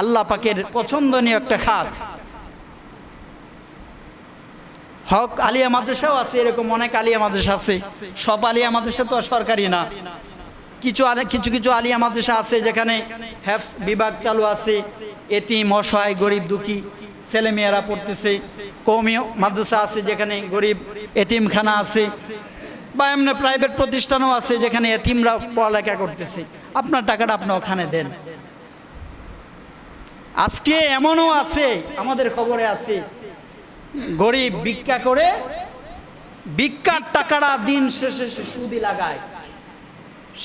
আল্লাহ পাকের পছন্দনীয় একটা খাত। হক আলিয়া মাদ্রাসাও আছে, এরকম অনেক আলিয়া মাদ্রাসা আছে। সব আলিয়া মাদ্রাসা তো সরকারি না, কিছু কিছু আলিয়া মাদ্রাসা আছে যেখানে হেফজ বিভাগ চালু আছে, এতিম অসহায় গরিব দুঃখী ছেলেমেয়েরা পড়তেছে। কওমি মাদ্রাসা আছে যেখানে গরিব এতিমখানা আছে, বা এমনি প্রাইভেট প্রতিষ্ঠানও আছে যেখানে এতিমরা পড়ালেখা করতেছে। আপনার টাকাটা আপনি ওখানে দেন। আজকে এমনও আছে, আমাদের খবরে আছে, গরিব ভিক্ষা করে, ভিক্ষার টাকাটা দিন শেষে সে সুদি লাগায়,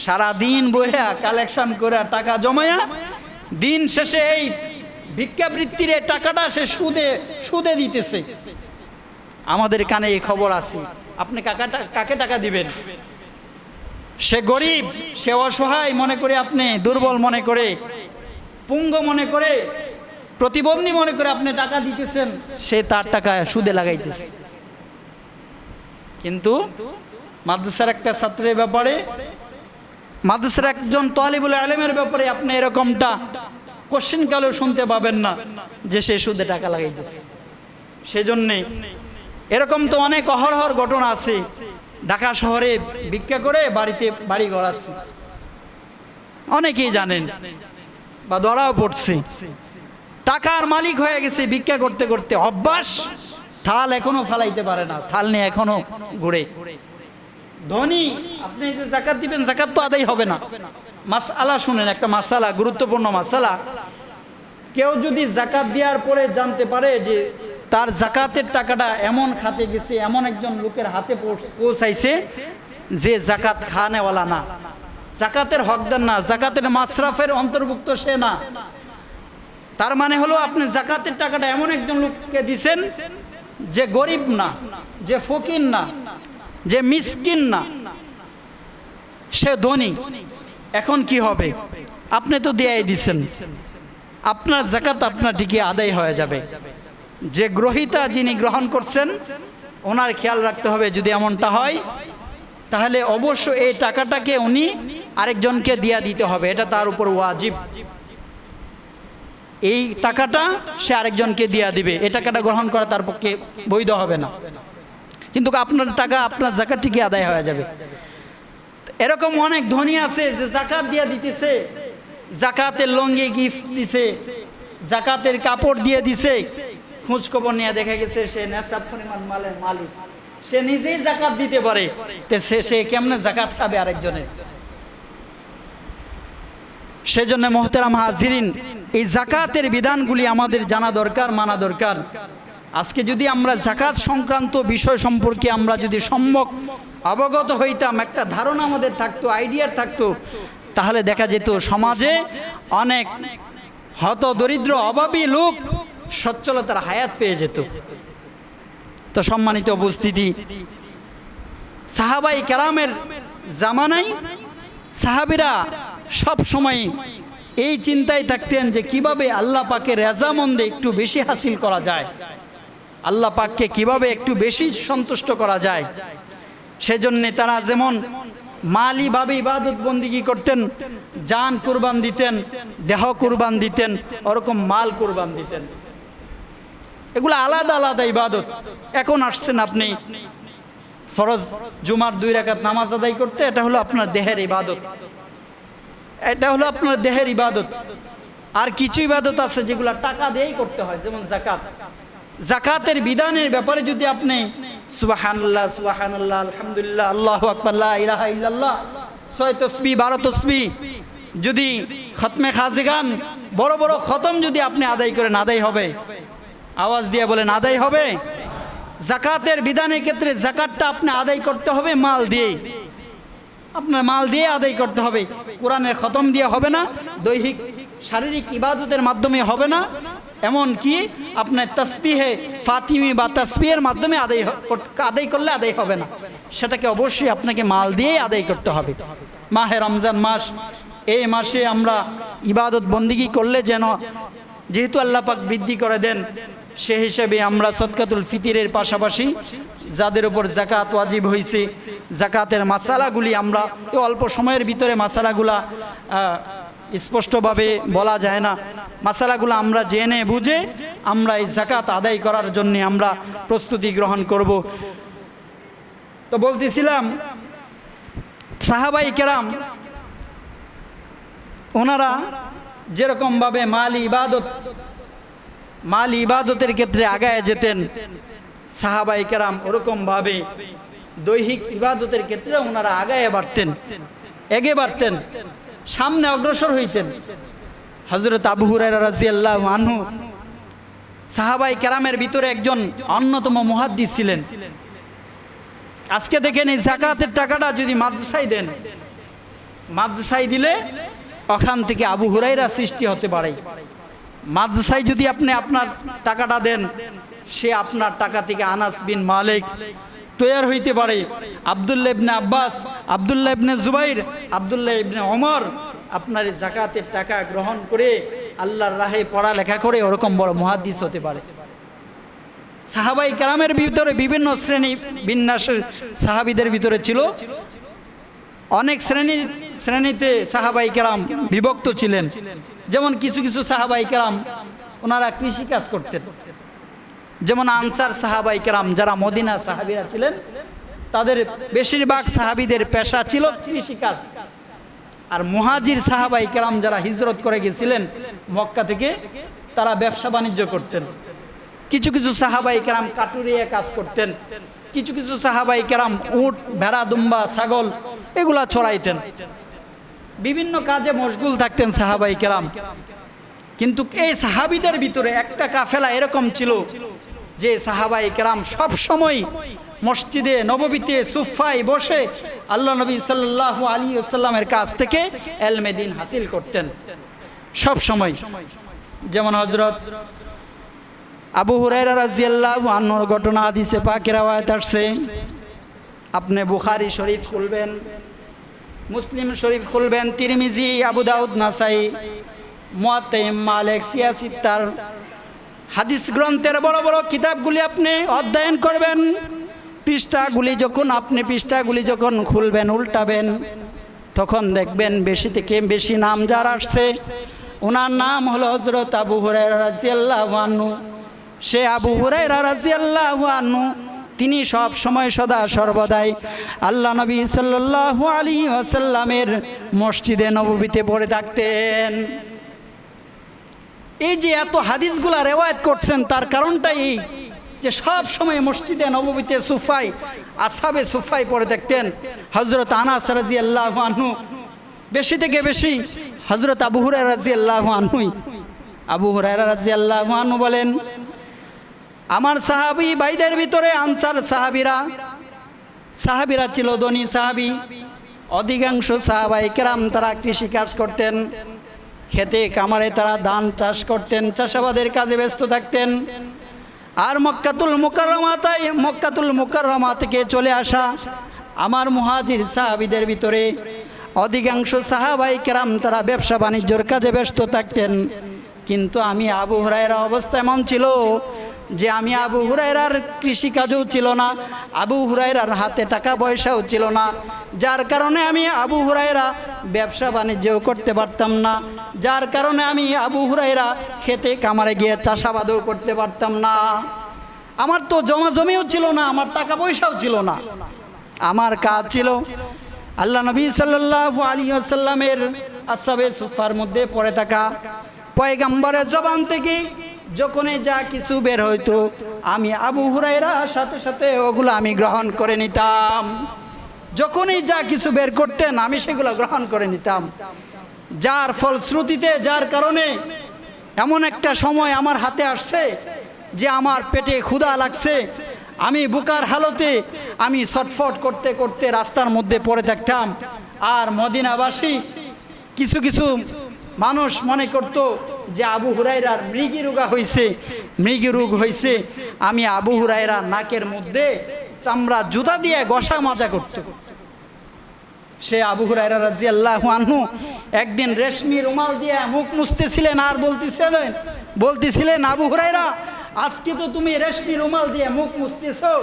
সারাদিন বইয়া কালেকশন করে টাকা জমায়া দিন শেষে এই ভিক্ষাবৃত্তির টাকাটা সে সুদে দিতেছে। আমাদের কানে এই খবর আছে। আপনি কাকে টাকা দিবেন? সে গরিব, সে অসহায় মনে করে, আপনি দুর্বল মনে করে, পুঙ্গ মনে করে, প্রতিবন্ধী মনে করে আপনি টাকা দিতেছেন, সে তার টাকা সুদে লাগাইতেছে। কিন্তু মাদ্রাসার একটা ছাত্রের ব্যাপারে, মাদ্রাসার একজন তালিবুল ইলমের ব্যাপারে আপনি এরকমটা কোশ্চেন কালেও শুনতে পাবেন না যে সে সুদে টাকা লাগাইতেছে। সেজন্যে এরকম তো অনেক অহরহর ঘটনা আছে। ঢাকা শহরে ভিক্ষা করে বাড়িতে বাড়ি গড়াচ্ছে, অনেকেই জানেন বা ধরাও পড়ছে। টাকার মালিক হয়ে গেছে ভিক্ষা করতে করতে, অভ্যাস, থাল এখনো ফালাইতে পারে না, থাল নিয়ে এখনো ঘুরে। ধনী, আপনি যে যাকাত দিবেন, যাকাত তো আদায় হবে না। মাসআলা শুনেন, একটা মাসআলা, গুরুত্বপূর্ণ মাসআলা। কেউ যদি যাকাত দেওয়ার পরে জানতে পারে যে তার যাকাতের টাকাটা এমন খাতে গেছে, এমন একজন লোকের হাতে পৌঁছাইছে যে যাকাত খানেওয়ালা না, যাকাতের হকদার না, যাকাতের মাসরাফের অন্তর্ভুক্ত সে না, তার মানে হলো আপনি যাকাতের টাকাটা এমন একজন লোককে দিছেন যে গরিব না, যে ফকির না, যে মিসকিন না, সে ধনী। এখন কি হবে? আপনি তো দিয়াই দিছেন, আপনার যাকাত আপনার ঠিকই আদায় হয়ে যাবে। যে গ্রহীতা, যিনি গ্রহণ করছেন, ওনার খেয়াল রাখতে হবে, যদি এমনটা হয় তাহলে অবশ্য এই টাকাটাকে উনি আরেকজনকে দিয়া দিতে হবে, এটা তার উপর ওয়াজিব। এই টাকাটা সে আরেকজনকে দিয়া দিবে, এই টাকাটা গ্রহণ করা তার পক্ষে বৈধ হবে না, কিন্তু আপনার টাকা আপনার যাকাত ঠিকই আদায় হয়ে যাবে। এরকম অনেক ধনী আছে যে যাকাত দিয়া দিতেছে, যাকাতের লঙ্গি গিফট দিছে, যাকাতের কাপড় দিয়ে দিছে, খোঁজ খবর নিয়ে দেখা গেছে সে নেশাব পরিমাণ মালের মালিক, সে নিজেই যাকাত দিতে পারে, সে কেমনে যাকাত খাবে আরেকজনের? সেজন্য মুহতারাম হাজিরিন, এই যাকাতের বিধানগুলি আমাদের জানা দরকার, মানা দরকার। আজকে যদি আমরা যাকাত সংক্রান্ত বিষয় সম্পর্কে আমরা যদি সম্যক অবগত হইতাম, একটা ধারণা আমাদের থাকতো, আইডিয়া থাকতো, তাহলে দেখা যেত সমাজে অনেক হত দরিদ্র অভাবী লোক সচ্ছলতার হায়াত পেয়ে যেত। তো সম্মানিত উপস্থিতি, সাহাবাই কেরামের জামানায় সাহাবীরা সব সময় এই চিন্তায় থাকতেন যে কিভাবে আল্লাহ পাকের রেজামন্দে একটু বেশি হাসিল করা যায়। আল্লাহ পাককে কিভাবে একটু বেশি সন্তুষ্ট করা যায়, সেজন্য তারা যেমন মালিভাবে ইবাদত বন্দিগি করতেন, জান কুরবান দিতেন, দেহ কুরবান দিতেন, ওরকম মাল কুরবান দিতেন। এগুলো আলাদা আলাদা ইবাদত। এখন আসছেন আপনি ফরজ জুমার 2 রাকাত নামাজ আদায় করতে, এটা হলো আপনার দেহের ইবাদত, এটা হলো আপনার দেহের ইবাদত। আর কিছু ইবাদত আছে যেগুলো টাকা দিয়েই করতে হয়, যেমন যাকাত। যাকাতের বিধানের ব্যাপারে যদি আপনি সুবহানাল্লাহ সুবহানাল্লাহ আলহামদুলিল্লাহ আল্লাহু আকবার লা ইলাহা ইল্লাল্লাহ 6 তাসবিহ 12 তাসবিহ যদি খতমে খাজিগান বড় বড় খতম যদি আপনি আদায় করেন, আদায় হবে? আওয়াজ দিয়ে বলেন আদায় হবে? যাকাতের বিধানের ক্ষেত্রে যাকাতটা আপনি আদায় করতে হবে মাল দিয়ে, আপনার মাল দিয়ে আদায় করতে হবে। কোরআনের খতম দিয়ে হবে না, দৈহিক শারীরিক ইবাদতের মাধ্যমে হবে না, এমন কি আপনার তাসবিহে ফাতিমি বা তাসবিহের মাধ্যমে আদায় করলে আদায় হবে না, সেটাকে অবশ্যই আপনাকে মাল দিয়ে আদায় করতে হবে। মাহে রমজান মাস, এই মাসে আমরা ইবাদত বন্দিগি করলে যেন যেহেতু আল্লাহ পাক বৃদ্ধি করে দেন, সে হিসেবে আমরা সদকাতুল ফিতরের পাশাপাশি যাদের উপর যাকাত ওয়াজিব হয়েছে, যাকাতের মাসালাগুলি আমরা অল্প সময়ের ভিতরে মাসালাগুলা স্পষ্টভাবে বলা যায় না, মাসালাগুলো আমরা জেনে বুঝে আমরা এই যাকাত আদায় করার জন্য আমরা প্রস্তুতি গ্রহণ করব। তো বলতেছিলাম সাহাবাই কেরাম ওনারা যেরকমভাবে মাল ইবাদতের ক্ষেত্রে আগায় যেতেন, সাহাবাই কেরাম ওরকমভাবে দৈহিক ইবাদতের ক্ষেত্রে ওনারা আগায় বাড়তেন, এগে বাড়তেন, সামনে অগ্রসর হইতেন। হযরত আবু হুরায়রা রাদিয়াল্লাহু আনহু সাহাবাই কেরামের ভিতরে একজন অন্যতম মুহাদ্দিস ছিলেন। আজকে দেখেন এই যাকাতের টাকাটা যদি মাদ্রাসায় দেন, মাদ্রাসায় দিলে ওখান থেকে আবু হুরায়রা সৃষ্টি হতে পারে। মাদ্রাসায় যদি আপনি আপনার টাকাটা দেন, সে আপনার টাকা থেকে আনাস বিন মালিক তৈয়ার হইতে পারে, আব্দুল্লাহ ইবনে আব্বাস, আব্দুল্লাহ ইবনে জুবাইর, আব্দুল্লাহ ইবনে ওমর আপনার যাকাতের টাকা গ্রহণ করে আল্লাহর রাহে পড়ালেখা করে ওরকম বড় মুহাদ্দিস হতে পারে। সাহাবাই কেরামের ভিতরে বিভিন্ন শ্রেণী বিন্যাসের সাহাবীদের ভিতরে ছিল, অনেক শ্রেণীতে সাহাবাই কেরাম বিভক্ত ছিলেন। যেমন কিছু কিছু সাহাবাই কেরাম ওনারা কৃষি কাজ করতেন, যেমন আনসার সাহাবাই কেরাম যারা মদিনা সাহাবীরা ছিলেন, তাদের বেশিরভাগ সাহাবীদের পেশা ছিল কৃষিকাজ। আর মুহাজির সাহাবাই কেরাম যারা হিজরত করে গেছিলেন মক্কা থেকে, তারা ব্যবসা বাণিজ্য করতেন। কিছু কিছু সাহাবাই কেরাম কাটুরিয়া কাজ করতেন, কিছু কিছু সাহাবাই কেরাম উট, ভেড়া, দুম্বা, ছাগল এগুলা ছড়াইতেন, বিভিন্ন কাজে মশগুল থাকতেন সাহাবাই কেরাম। কিন্তু এই সাহাবীদের ভিতরে একটা কাফেলা এরকম ছিল যে সাহাবাই কেরাম সব সময় মসজিদে নববীতে সুফায় বসে আল্লাহ নবী সাল্লাল্লাহু আলাইহি ওয়াসাল্লামের কাছ থেকে ইলমে দ্বীন হাসিল করতেন সব সময়। যেমন হযরত আবু হুরায়রা রাদিয়াল্লাহু আনহুর ঘটনা হাদিসে পাকে রওয়ায়াত আসছে। আপনি বুখারী শরীফ খুলবেন, মুসলিম শরীফ খুলবেন, তিরমিজি, আবু দাউদ, নাসাই, মুয়াত্তা মালিক, সিয়াসিত্তার হাদিস গ্রন্থের বড় বড় কিতাবগুলি আপনি অধ্যয়ন করবেন। পৃষ্ঠাগুলি যখন খুলবেন, উল্টাবেন, তখন দেখবেন বেশি থেকে বেশি নাম যার আসছে ওনার নাম হলো হযরত আবু হুরায়রা রাদিয়াল্লাহু আনহু। সে আবু হুরায়রা রাদিয়াল্লাহু আনহু তিনি সব সময় সদা সর্বদাই আল্লাহ নবী সাল্লাল্লাহু আলাইহি ওয়াসাল্লামের মসজিদে নববীতে পড়ে থাকতেন। এই যে এত হাদিসগুলা রেওয়ায়াত করছেন, তার কারণটা এই যে সব সময় মসজিদে নববীতে সুফাই, আসহাবে সুফাই পড়ে থাকতেন। হযরত আনাস রাদিয়াল্লাহু আনহু বেশি থেকে বেশি হযরত আবু হুরায়রা রাদিয়াল্লাহু আনহু, আবু হুরায়রা রাদিয়াল্লাহু আনহু বলেন, আমার সাহাবী ভাইদের ভিতরে আনসার সাহাবীরা ছিল ধনী সাহাবী। অধিকাংশ সাহাবাই কেরাম তারা কৃষি কাজ করতেন, খেতে কামারে তারা ধান চাষ করতেন, চাষাবাদের কাজে ব্যস্ত থাকতেন। আর মক্কাতুল মুকাররমা থেকে চলে আসা আমার মুহাজির সাহাবীদের ভিতরে অধিকাংশ সাহাবাই কেরাম তারা ব্যবসা বাণিজ্যর কাজে ব্যস্ত থাকতেন। কিন্তু আমি আবু হুরায়রা অবস্থা এমন ছিল যে আমি আবু হুরায়রার কৃষিকাজও ছিল না, আবু হুরায়রার হাতে টাকা পয়সাও ছিল না, যার কারণে আমি আবু হুরায়রা ব্যবসা বাণিজ্যও করতে পারতাম না, যার কারণে আমি আবু হুরায়রা খেতে কামারে গিয়ে চাষাবাদও করতে পারতাম না। আমার তো জমা জমিও ছিল না, আমার টাকা পয়সাও ছিল না। আমার কাজ ছিল আল্লাহ নবী সাল্লাল্লাহু আলাইহি ওয়াসাল্লামের আসহাবে সুফার মধ্যে পড়ে থাকা পয়গম্বরের জবান থেকে যখনই যা কিছু বের হইতো আমি আবু হুরায়রার সাথে সাথে ওগুলো আমি গ্রহণ করে নিতাম। যখনই যা কিছু বের করতেন আমি সেগুলো গ্রহণ করে নিতাম। যার ফলশ্রুতিতে, যার কারণে এমন একটা সময় আমার হাতে আসছে যে আমার পেটে ক্ষুধা লাগছে, আমি বুকার হালতে আমি ছটফট করতে করতে রাস্তার মধ্যে পড়ে থাকতাম। আর মদিনাবাসী কিছু কিছু মানুষ মনে করত যে আবু হুরায়রার মৃগী রোগ হয়েছে। আমি আবু হুরায়রার নাকের মধ্যে চামড়া জুতা দিয়ে ঘষা মাজা করত। সে আবু হুরায়রা রাদিয়াল্লাহু আনহু একদিন রেশমি রুমাল দিয়ে মুখ মুছতেছিলেন আর বলতেছিলেন আবু হুরায়রা, আজকে তো তুমি রেশমি রুমাল দিয়ে মুখ মুছতেছো,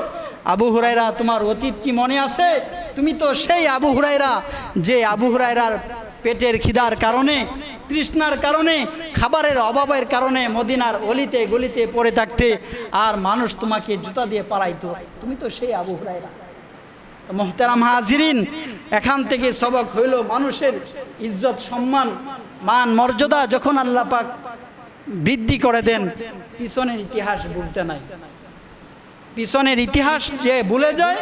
আবু হুরায়রা তোমার অতীত কি মনে আছে? তুমি তো সেই আবু হুরায়রা যে আবু হুরায়রার পেটের খিদার কারণে, তৃষ্ণার কারণে, খাবারের অভাবের কারণে মদিনার অলিতে গলিতে পড়ে থাকতে আর মানুষ তোমাকে জুতা দিয়ে পাড়াইতো। তুমি তো সেই আবু হুরায়রা। মোহতারাম হাজিরিন, এখান থেকে সবক হইল মানুষের ইজ্জত, সম্মান, মান, মর্যাদা যখন আল্লাহ পাক বৃদ্ধি করে দেন, পিছনের ইতিহাস ভুলতে নাই। পিছনের ইতিহাস যে ভুলে যায়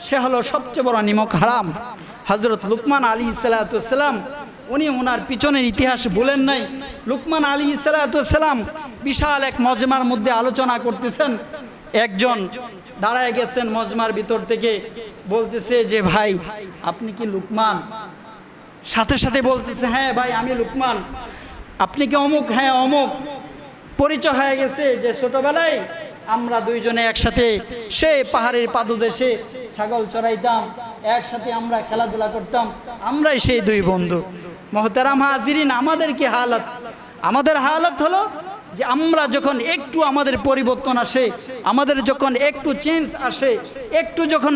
সে হলো সবচেয়ে বড় নিমক হারাম। হযরত লুকমান আলাইহিসসালাম উনি ওনার পিছনের ইতিহাস ভুলেন নাই। লুকমান আলাইহিসসালাম বিশাল এক মজমার মধ্যে আলোচনা করতেছেন। একজন দাঁড়ায় গেছেন মজমার ভিতর থেকে, বলতেছে যে ভাই আপনি কি লুকমান? সাথে সাথে বলতেছে হ্যাঁ ভাই আমি লুকমান। আপনি কি অমুক? হ্যাঁ অমুক। পরিচয় হয়ে গেছে যে ছোটবেলায় আমরা দুইজনে একসাথে সেই পাহাড়ের পাদদেশে ছাগল চড়াইতাম, একসাথে আমরা খেলাধুলা করতাম, আমরাই সেই দুই বন্ধু। মোহতারাম হাজিরিন, আমাদের কি হালত? আমাদের হালত হলো যে আমরা যখন একটু আমাদের পরিবর্তন আসে, আমাদের যখন একটু চেঞ্জ আসে, একটু যখন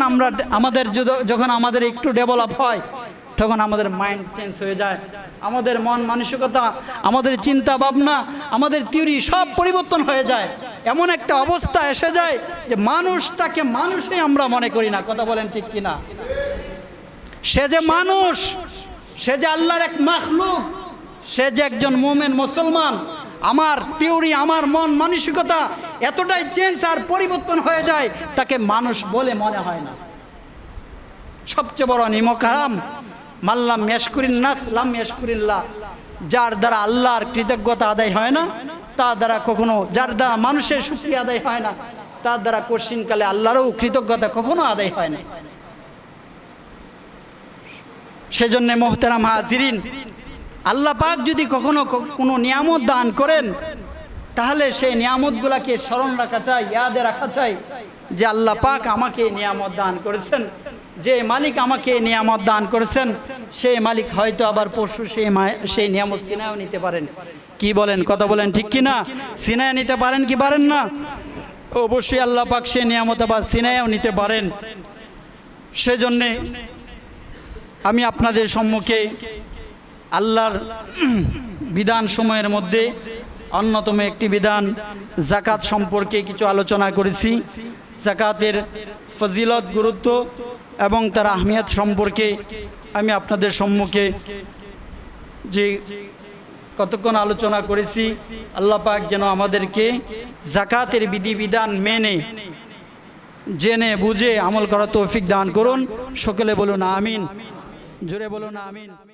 আমাদের একটু ডেভেলপ হয়, তখন আমাদের মাইন্ড চেঞ্জ হয়ে যায়, আমাদের মন মানসিকতা, আমাদের চিন্তা ভাবনা, আমাদের থিওরি সব পরিবর্তন হয়ে যায়। এমন একটা অবস্থা এসে যায় যে মানুষটাকে মানুষই আমরা মনে করি না। কথা বলেন ঠিক কিনা? সে যে মানুষ, সে যে আল্লাহর এক মাখলুক, সে যে একজন মুমিন মুসলমান, আমার থিওরি, আমার মন মানসিকতা এতটাই চেঞ্জ আর পরিবর্তন হয়ে যায়, তাকে মানুষ বলে মনে হয় না। সবচেয়ে বড় নিমক হারাম মাল্লাম ইয়াশকুরিন নাস লাম ইয়াশকুরিল্লাহ। যার দ্বারা আল্লাহর কৃতজ্ঞতা আদায় হয় না, তার দ্বারা কখনো, যার দ্বারা মানুষের শুকরিয়া আদায় হয় না, তার দ্বারা কঠিনকালে আল্লাহরও কৃতজ্ঞতা কখনো আদায় হয় না। সেজন্য মোহতারাম হাজিরিন, আল্লাহ পাক যদি কখনো কোনো নিয়ামত দান করেন, তাহলে সেই নিয়ামতগুলাকে স্মরণ রাখা চাই, ইয়াদে রাখা চাই যে আল্লাহ পাক আমাকে নিয়ামত দান করেছেন, যে মালিক আমাকে নিয়ামত দান করেছেন, সেই মালিক হয়তো আবার পরশু সেই নিয়ামত ছিনায়ও নিতে পারেন। কি বলেন? কথা বলেন ঠিক কিনা? ছিনায় নিতে পারেন কি পারেন না? অবশ্যই আল্লাহ পাক সেই নিয়ামত আবার ছিনায়ও নিতে পারেন। সেজন্যে আমি আপনাদের সম্মুখে আল্লাহর বিধান সময়ের মধ্যে অন্যতম একটি বিধান যাকাত সম্পর্কে কিছু আলোচনা করেছি। যাকাতের ফজিলত, গুরুত্ব এবং তার আহমিয়ত সম্পর্কে আমি আপনাদের সম্মুখে যে কতক্ষণ আলোচনা করেছি, আল্লাহ পাক যেন আমাদেরকে যাকাতের বিধিবিধান মেনে, জেনে বুঝে আমল করার তৌফিক দান করুন। সকলে বলুন আমিন, জোরে বলুন আমিন।